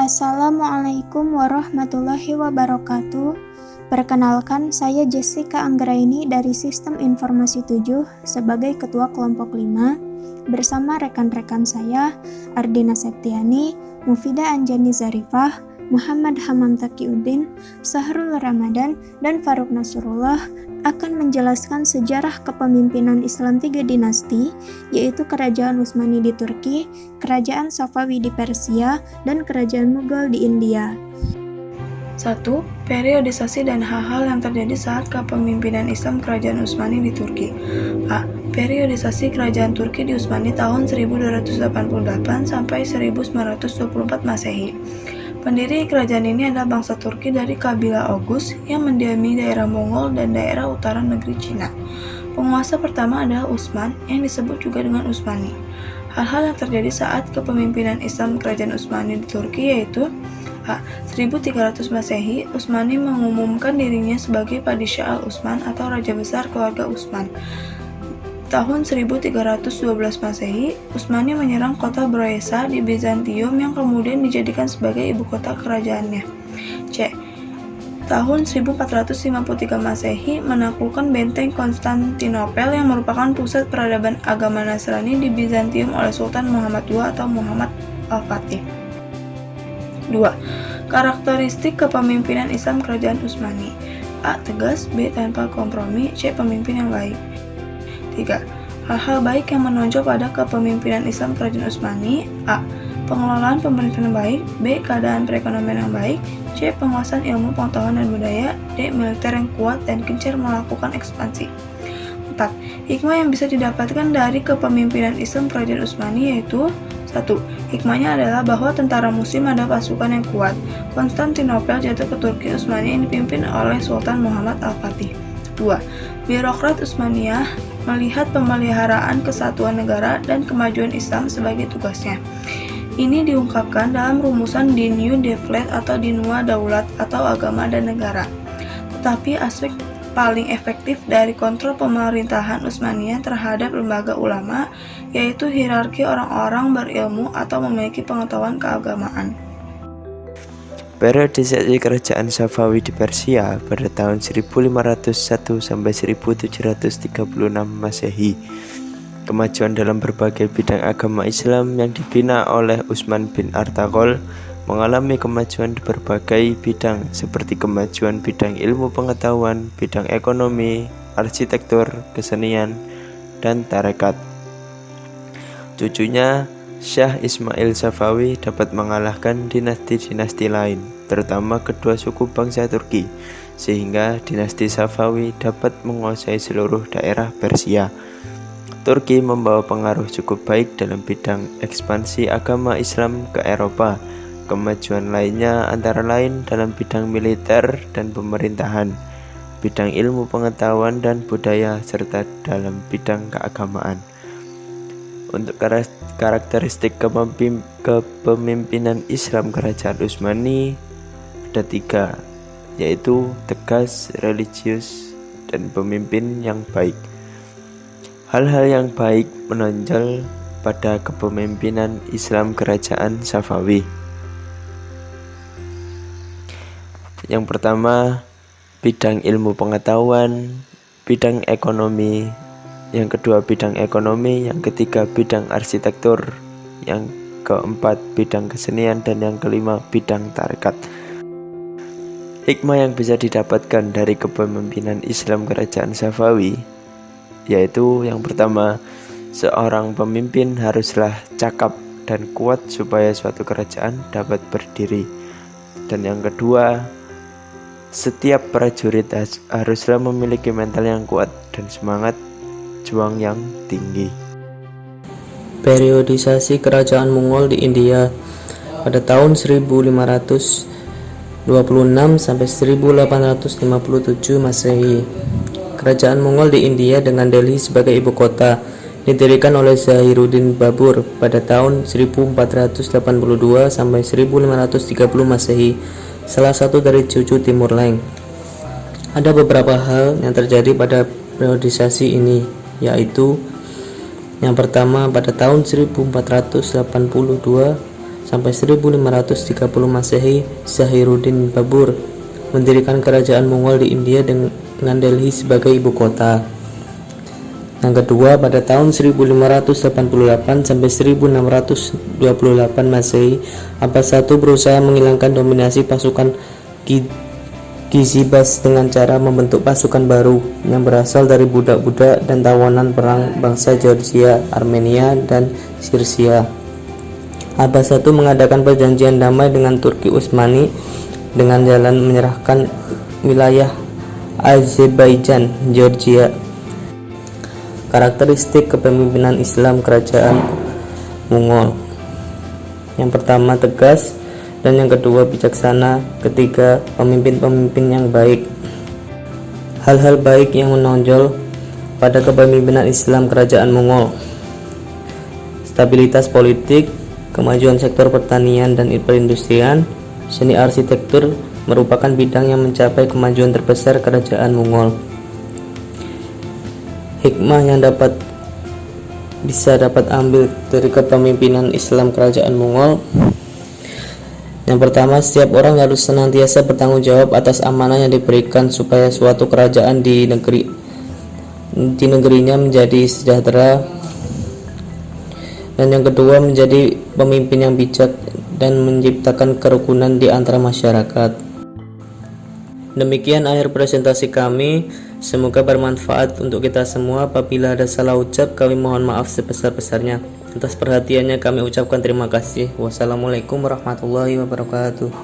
Assalamualaikum warahmatullahi wabarakatuh. Perkenalkan, saya Jessica Anggraini dari Sistem Informasi 7 sebagai Ketua Kelompok 5 bersama rekan-rekan saya Ardina Septiani, Mufida Anjani Zarifah, Muhammad Hamam Taqiuddin, Sahrul Ramadan, dan Faruk Nasrullah akan menjelaskan sejarah kepemimpinan Islam 3 dinasti, yaitu Kerajaan Utsmani di Turki, Kerajaan Safawi di Persia, dan Kerajaan Mughal di India. 1. Periodisasi dan hal-hal yang terjadi saat kepemimpinan Islam Kerajaan Utsmani di Turki. A. Periodisasi Kerajaan Turki di Utsmani tahun 1288 sampai 1924 Masehi. Pendiri kerajaan ini adalah bangsa Turki dari kabilah Oghuz yang mendiami daerah Mongol dan daerah utara negeri Cina. Penguasa pertama adalah Utsman yang disebut juga dengan Utsmani. Hal-hal yang terjadi saat kepemimpinan Islam Kerajaan Utsmani di Turki yaitu A. 1300 Masehi, Utsmani mengumumkan dirinya sebagai Padishah Al-Utsman atau Raja Besar Keluarga Utsman. Tahun 1312 Masehi, Utsmani menyerang kota Broesa di Bizantium yang kemudian dijadikan sebagai ibu kota kerajaannya. C. Tahun 1453 Masehi menaklukkan benteng Konstantinopel yang merupakan pusat peradaban agama Nasrani di Bizantium oleh Sultan Muhammad II atau Muhammad Al-Fatih. 2. Karakteristik kepemimpinan Islam Kerajaan Utsmani. A. Tegas, B. Tanpa kompromi, C. Pemimpin yang baik. 3. Hal-hal baik yang menonjol pada kepemimpinan Islam Kerajaan Utsmani. A. Pengelolaan pemerintahan yang baik, B. Keadaan perekonomian yang baik, C. Penguasaan ilmu pengetahuan dan budaya, D. Militer yang kuat dan gencar melakukan ekspansi. 4. Hikmah yang bisa didapatkan dari kepemimpinan Islam Kerajaan Utsmani yaitu 1. Hikmahnya adalah bahwa tentara muslim adalah pasukan yang kuat. Konstantinopel jatuh ke Turki Utsmani yang dipimpin oleh Sultan Muhammad Al-Fatih. 2. Birokrat Utsmaniyah melihat pemeliharaan kesatuan negara dan kemajuan Islam sebagai tugasnya. Ini diungkapkan dalam rumusan Dinyu Devlet atau Dinua Daulat atau agama dan negara. Tetapi aspek paling efektif dari kontrol pemerintahan Utsmaniyah terhadap lembaga ulama yaitu hierarki orang-orang berilmu atau memiliki pengetahuan keagamaan. Periodisasi Kerajaan Safawi di Persia pada tahun 1501 sampai 1736 Masehi. Kemajuan dalam berbagai bidang agama Islam yang dibina oleh Utsman bin Artaqol mengalami kemajuan di berbagai bidang seperti kemajuan bidang ilmu pengetahuan, bidang ekonomi, arsitektur, kesenian, dan tarekat. Cucunya Syah Ismail Safawi dapat mengalahkan dinasti-dinasti lain, terutama kedua suku bangsa Turki, sehingga dinasti Safawi dapat menguasai seluruh daerah Persia. Turki membawa pengaruh cukup baik dalam bidang ekspansi agama Islam ke Eropa. Kemajuan lainnya antara lain dalam bidang militer dan pemerintahan, bidang ilmu pengetahuan dan budaya, serta dalam bidang keagamaan. Untuk karakteristik kepemimpinan Islam Kerajaan Utsmani ada 3, yaitu tegas, religius, dan pemimpin yang baik. Hal-hal yang baik menonjol pada kepemimpinan Islam Kerajaan Safawi. Yang pertama, bidang ilmu pengetahuan, bidang ekonomi. Yang kedua, bidang ekonomi. Yang ketiga, bidang arsitektur. Yang keempat, bidang kesenian. Dan yang kelima, bidang tarekat. Hikmah yang bisa didapatkan dari kepemimpinan Islam Kerajaan Safawi yaitu yang pertama, seorang pemimpin haruslah cakap dan kuat supaya suatu kerajaan dapat berdiri. Dan yang kedua, setiap prajurit haruslah memiliki mental yang kuat dan semangat juang yang tinggi. Periodisasi Kerajaan Mongol di India pada tahun 1526 sampai 1857 Masehi. Kerajaan Mongol di India dengan Delhi sebagai ibu kota didirikan oleh Zahiruddin Babur pada tahun 1482 sampai 1530 Masehi, salah satu dari cucu Timur Leng. Ada beberapa hal yang terjadi pada periodisasi ini, yaitu yang pertama, pada tahun 1482 sampai 1530 Masehi, Zahiruddin Babur mendirikan kerajaan Mongol di India dengan Delhi sebagai ibu kota. Yang kedua, pada tahun 1588 sampai 1628 Masehi, Abbas I berusaha menghilangkan dominasi pasukan Gizibas dengan cara membentuk pasukan baru yang berasal dari budak-budak dan tawanan perang bangsa Georgia, Armenia, dan Sirsia. Abbas I mengadakan perjanjian damai dengan Turki Utsmani dengan jalan menyerahkan wilayah Azerbaijan, Georgia. Karakteristik kepemimpinan Islam kerajaan Mongol: yang pertama tegas, dan yang kedua bijaksana, ketiga pemimpin-pemimpin yang baik. Hal-hal baik yang menonjol pada kepemimpinan Islam kerajaan Mongol: stabilitas politik, kemajuan sektor pertanian dan perindustrian, seni arsitektur merupakan bidang yang mencapai kemajuan terbesar kerajaan Mongol. Hikmah yang bisa dapat ambil dari kepemimpinan Islam kerajaan Mongol: yang pertama, setiap orang harus senantiasa bertanggung jawab atas amanah yang diberikan supaya suatu kerajaan di negerinya menjadi sejahtera. Dan yang kedua, menjadi pemimpin yang bijak dan menciptakan kerukunan di antara masyarakat. Demikian akhir presentasi kami. Semoga bermanfaat untuk kita semua. Apabila ada salah ucap, kami mohon maaf sebesar-besarnya. Atas perhatiannya kami ucapkan terima kasih. Wassalamualaikum warahmatullahi wabarakatuh.